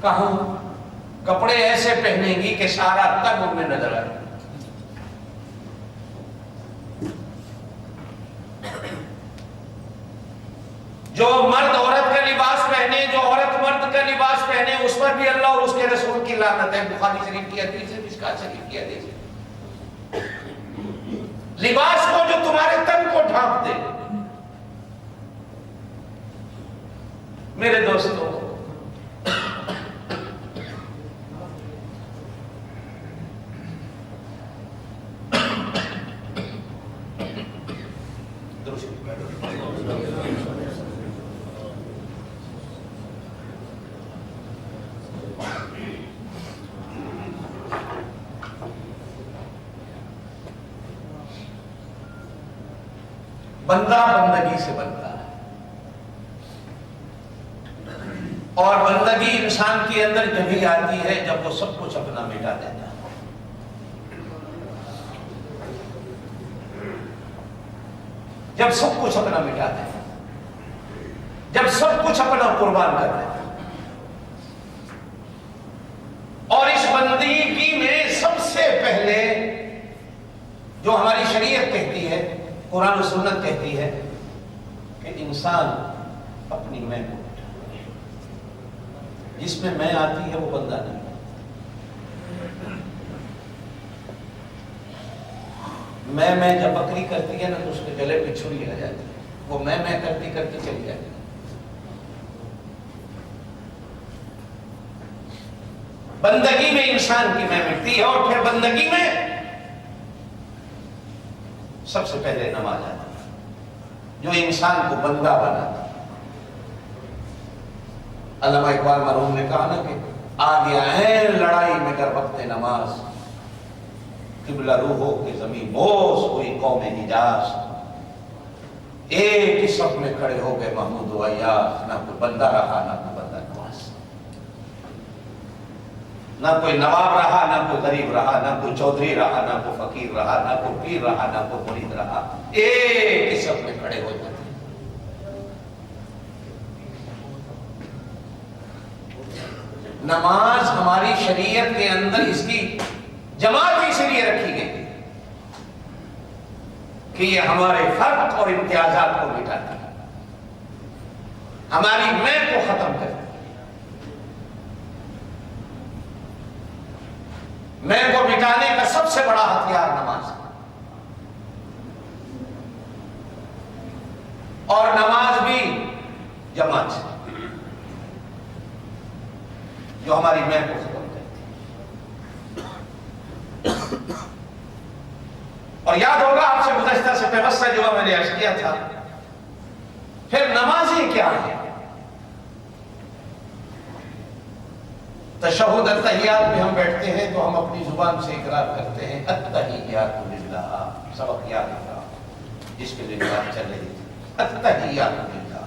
کہاں کپڑے ایسے پہنیں گی کہ سارا تن ان میں نظر آئے. جو مرد عورت کا لباس پہنے، جو عورت مرد کا لباس پہنے، اس پر بھی اللہ اور اس کے رسول کی لعنت ہے. بخاری شریف کی حدیث ہے، مشکوٰۃ شریف کی حدیث ہے. لباس کو جو تمہارے تن کو ڈھانپ دے. میرے دوستوں، بندہ بندگی سے بنتا ہے، اور بندگی انسان کے اندر جبھی آتی ہے جب وہ سب کچھ اپنا مٹا دیتا ہے. جب سب کچھ اپنا مٹا دیتا ہے، جب سب کچھ اپنا قربان کر دیتا ہے. اور اس بندگی میں سب سے پہلے جو ہماری شریعت کہتی ہے، قرآن و سنت کہتی ہے کہ انسان اپنی میں کو مٹائے. جس میں میں آتی ہے وہ بندہ نہیں. میں جب بکری کرتی ہے نا تو اس کے گلے پہ چھری آ جاتی ہے، وہ میں کرتی کرتی چلی جاتی ہے. بندگی میں انسان کی میں مٹتی ہے، اور پھر بندگی میں سب سے پہلے نماز آتی ہے جو انسان کو بندہ بناتا. علامہ اقبال مرحوم نے کہا نا کہ آ گیا ہے لڑائی میں گر وقت نماز، قبلہ روحوں کے زمین بوس ہوئی قوم حجاز. ایک ہی صف میں کھڑے ہو گئے محمود و ایاز، نہ کوئی بندہ رہا نہ کوئی بندہ نواز. نہ کوئی نواب رہا نہ کوئی غریب رہا، نہ کوئی چودھری رہا نہ کوئی فقیر رہا، نہ کوئی پیر رہا نہ کوئی مرید رہا. ایک ہی صف میں کھڑے ہو جاتے. نماز ہماری شریعت کے اندر اس کی جماعت اس لیے رکھی گئی کہ یہ ہمارے فرق اور امتیازات کو مٹاتی ہے، ہماری میں کو ختم کرتی ہے. میں کو مٹانے کا سب سے بڑا ہتھیار نماز ہے، اور نماز بھی جماعت ہے جو ہماری میں کو ختم کرتی ہے. اور یاد ہوگا آپ سے گزشتہ سے پیوستہ جو میں نے عرض کیا تھا، پھر نمازی کیا ہے؟ تشہد التحیات میں ہم بیٹھتے ہیں تو ہم اپنی زبان سے اقرار کرتے ہیں التحیات للہ. سبق یاد ہوگا جس کے لیے بات چل رہی تھی، التحیات للہ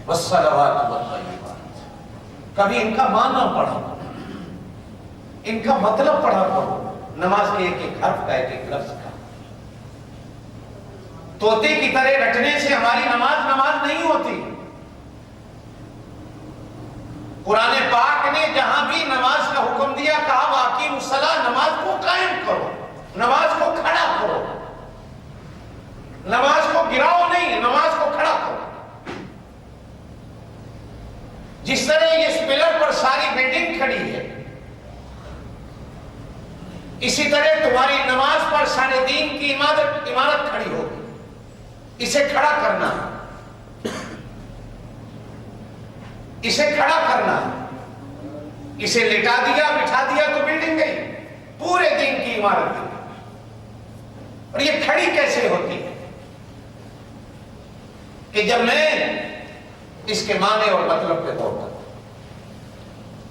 والصلوات والطیبات. کبھی ان کا معنی پڑھا، ان کا مطلب پڑھا کرو. نماز کے ایک ایک حرف کا، ایک ایک لفظ کا. طوطے کی طرح رٹنے سے ہماری نماز نہیں ہوتی. قرآن پاک نے جہاں بھی نماز کا حکم دیا کہا واقیم الصلاۃ، نماز کو قائم کرو، نماز کو کھڑا کرو. نماز کو گراؤ نہیں، نماز کو کھڑا کرو. جس طرح اس پلر پر ساری بلڈنگ کھڑی ہے، اسی طرح تمہاری نماز پر سارے دین کی عمارت کھڑی ہوگی. اسے کھڑا کرنا، اسے کھڑا کرنا. اسے لٹا دیا بٹھا دیا تو بلڈنگ گئی، پورے دین کی عمارت گئی. اور یہ کھڑی کیسے ہوتی ہے؟ کہ جب میں اس کے معنی اور مطلب پہ غور کرتا.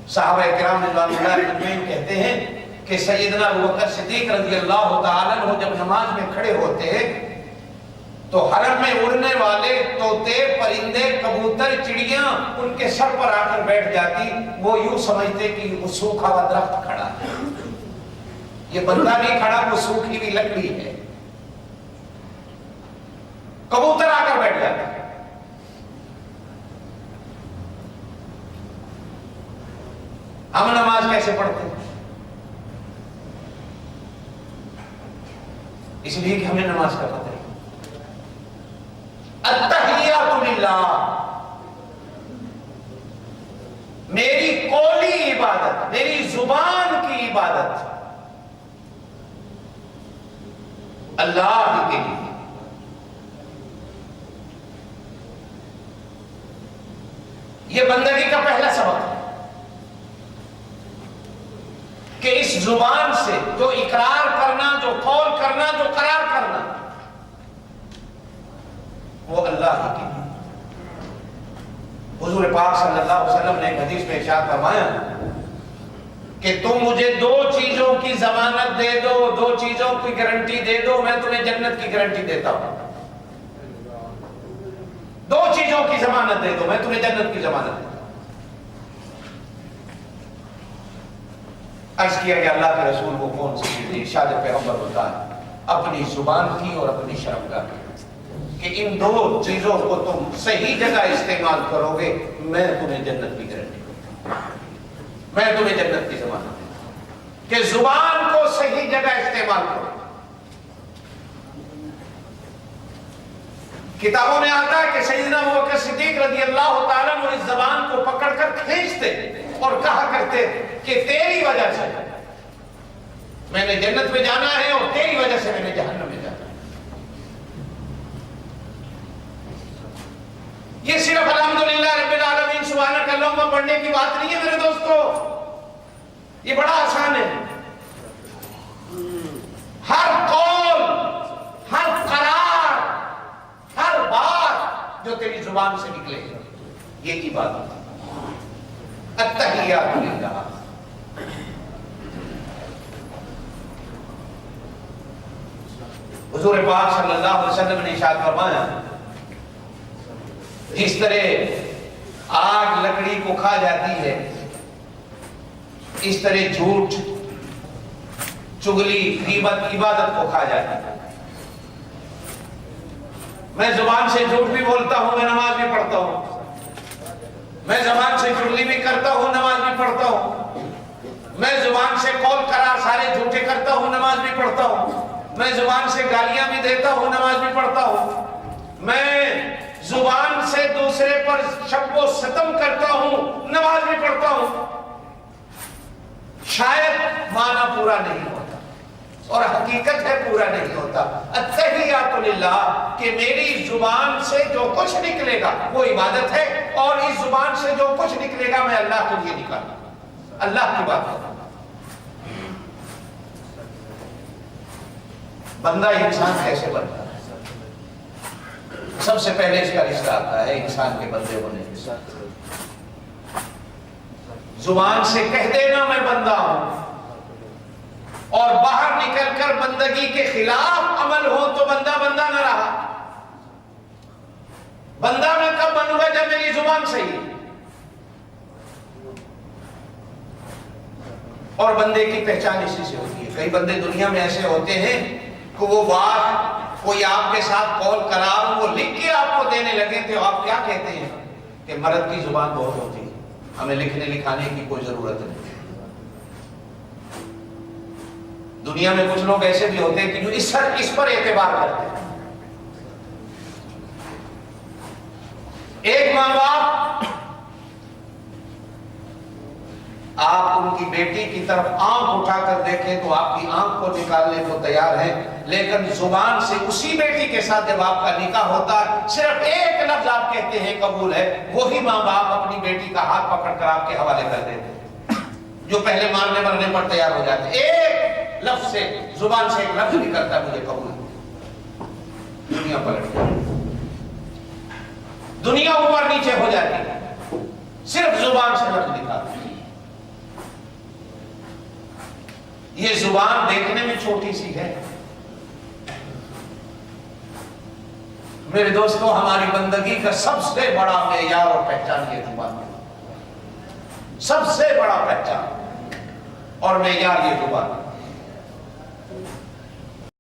صحابہ کرام رضوان اللہ علیہم کہتے ہیں کہ سیدنا ابوبکر صدیق رضی اللہ تعالیٰ عنہ جب نماز میں کھڑے ہوتے تو حرم میں اڑنے والے طوطے، پرندے، کبوتر، چڑیاں ان کے سر پر آ کر بیٹھ جاتی. وہ یوں سمجھتے کہ وہ سوکھا ہوا درخت کھڑا ہے، یہ بندہ نہیں کھڑا، وہ سوکھی ہوئی لکڑی ہے. کبوتر آ کر بیٹھ جاتا. کیسے پڑھتے ہیں؟ اس لیے کہ ہمیں نماز کا پتہ ہے۔ التحیات للہ، میری قولی عبادت، میری زبان کی عبادت اللہ ہی کے لیے۔ یہ بندگی کا پہلا سبق ہے کہ اس زبان سے جو اقرار کرنا، جو قول کرنا، جو قرار کرنا، وہ اللہ ہی کے لیے۔ حضور پاک صلی اللہ علیہ وسلم نے ایک حدیث میں ارشاد فرمایا کہ تم مجھے دو چیزوں کی ضمانت دے دو، دو چیزوں کی گارنٹی دے دو، میں تمہیں جنت کی گارنٹی دیتا ہوں۔ دو چیزوں کی ضمانت دے دو، میں تمہیں جنت کی ضمانت دیتا ہوں۔ عرض کیا کہ اللہ کے رسول کو کون سی چیز؟ ارشاد پیغمبر ہوتا ہے اپنی زبان کی اور اپنی شرمگاہ کی، کہ ان دو چیزوں کو تم صحیح جگہ استعمال کرو گے، میں تمہیں جنت کی گارنٹی دوں، میں تمہیں جنت کی ضمانت دوں، کہ زبان کو صحیح جگہ استعمال کرو۔ کتابوں میں آتا ہے کہ سیدنا ابوبکر صدیق رضی اللہ تعالیٰ عنہ اس زبان کو پکڑ کر کھینچتے اور کہا کرتے کہ تیری وجہ سے میں نے جنت میں جانا ہے اور تیری وجہ سے میں نے جہنم میں جانا ہے۔ یہ صرف الحمدللہ رب العالمین سبحانک اللہم پڑھنے کی بات نہیں ہے میرے دوستو، یہ بڑا آسان ہے۔ ہر قول، ہر قرار، ہر بات جو تیری زبان سے نکلے یہ عبادت ہے۔ التحیات للہ۔ حضور پاک صلی اللہ علیہ وسلم نے ارشاد فرمایا جس طرح آگ لکڑی کو کھا جاتی ہے، اس طرح جھوٹ، چگلی، غیبت عبادت کو کھا جاتی ہے۔ میں زبان سے جھوٹ بھی بولتا ہوں، میں نماز بھی پڑھتا ہوں، میں زبان سے چگلی بھی کرتا ہوں، نماز بھی پڑھتا ہوں، میں زبان سے قول قرار سارے جھوٹے کرتا ہوں، نماز بھی پڑھتا ہوں، میں زبان سے گالیاں بھی دیتا ہوں، نماز بھی پڑھتا ہوں، میں زبان سے دوسرے پر شب و ستم کرتا ہوں، نماز بھی پڑھتا ہوں۔ شاید معنی پورا نہیں ہوتا اور حقیقت ہے پورا نہیں ہوتا۔ التحیات للہ کہ میری زبان سے جو کچھ نکلے گا وہ عبادت ہے، اور اس زبان سے جو کچھ نکلے گا میں اللہ کے لیے نکالوں، اللہ کی بات ہے۔ بندہ انسان کیسے بنتا ہے؟ سب سے پہلے اس کا رشتہ آتا ہے انسان کے بندے ہونے کے ساتھ۔ زبان سے کہہ دینا میں بندہ ہوں اور باہر نکل کر بندگی کے خلاف عمل ہو تو بندہ بندہ نہ رہا۔ بندہ میں کب بنوں گا؟ جب میری زبان صحیح ہے۔ اور بندے کی پہچان اسی سے ہوتی ہے۔ کئی بندے دنیا میں ایسے ہوتے ہیں کہ وہ بات کوئی آپ کے ساتھ قول قرار وہ لکھ کے آپ کو دینے لگے تو آپ کیا کہتے ہیں کہ مرد کی زبان بہت ہوتی ہے، ہمیں لکھنے لکھانے کی کوئی ضرورت نہیں۔ دنیا میں کچھ لوگ ایسے بھی ہوتے ہیں کہ جو اس پر اعتبار کرتے ہیں۔ ایک ماں باپ آپ ان کی بیٹی کی طرف آنکھ اٹھا کر دیکھیں تو آپ کی آنکھ کو نکالنے کو تیار ہیں، لیکن زبان سے اسی بیٹی کے ساتھ جب آپ کا نکاح ہوتا ہے صرف ایک لفظ آپ کہتے ہیں قبول ہے، وہی ماں باپ اپنی بیٹی کا ہاتھ پکڑ کر آپ کے حوالے کر دیتے ہیں، جو پہلے مارنے مرنے پر تیار ہو جاتے ہیں۔ ایک لفظ سے، زبان سے ایک لفظ نکلتا ہے مجھے قبول ہے، دنیا پلٹ جاتی، دنیا اوپر نیچے ہو جاتی ہے، صرف زبان سے لفظ نکالتے ہیں۔ یہ زبان دیکھنے میں چھوٹی سی ہے میرے دوستوں، ہماری بندگی کا سب سے بڑا معیار اور پہچان یہ زبان ہے، سب سے بڑا پہچان اور معیار یہ زبان ہے۔